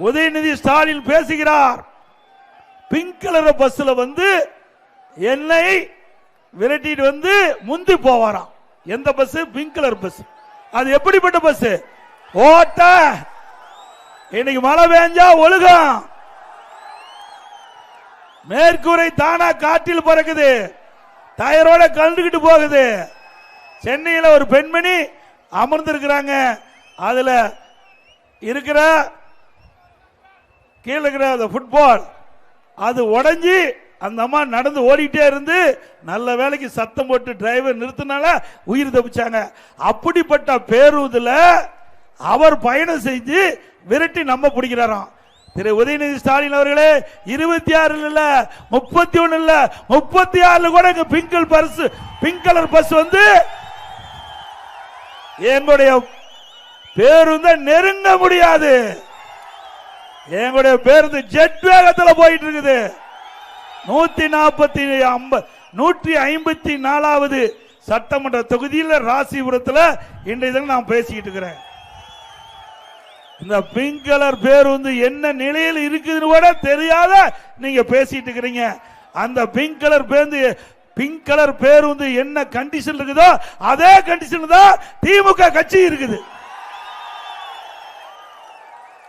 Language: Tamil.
உதயநிதி ஸ்டாலின் பேசுகிறார். பிங்க் கலர் பஸ்ல வந்து என்னை விரட்டிட்டு வந்து முந்தி போவாராம். எந்த பஸ்? Pink colour bus. அது எப்படிப்பட்ட பஸ்? ஓட்ட இன்னைக்கு மழை பெஞ்சா ஒழுகும். மேற்கூரை தானா காற்றில் பறக்குது, டயரோட கலந்துகிட்டு போகுது. சென்னையில் ஒரு பெண்மணி அமர்ந்திருக்கிறாங்க. அதுல இருக்கிற கீழே இருக்கிற ஃபுட்பால் அது உடைஞ்சி அந்த அம்மா நடந்து ஓடிட்டே இருந்து நல்ல வேலைக்கு சத்தம் போட்டு டிரைவர் நிறுத்தினால உயிர் தப்பிச்சாங்க. அப்படிப்பட்ட பேருந்துல அவர் பயணம் செஞ்சு விரட்டி நம்ம பிடிக்கிறாராம். திரு உதயநிதி ஸ்டாலின் அவர்களே, 26 இல்ல 31 இல்ல 36 கூட பிங்க் கலர் பஸ் வந்து எங்களுடைய பேருந்து நெருங்க முடியாது. எங்களுடைய பேருந்து ஜெட் வேகத்தில் போயிட்டு இருக்குது. 154வது சட்டமன்ற தொகுதியில் ராசிபுரத்தில் இன்றைய தினம் நான் பேசிக்கிட்டு இருக்கிறேன். இந்த பிங்க் கலர் பேருந்து என்ன நிலையில் இருக்குதுன்னு கூட தெரியாத நீங்க பேசிட்டு இருக்கிறீங்க. அந்த பிங்க் கலர் பேருந்து என்ன கண்டிஷன் இருக்குதோ அதே கண்டிஷன் தான் திமுக கட்சி இருக்குது.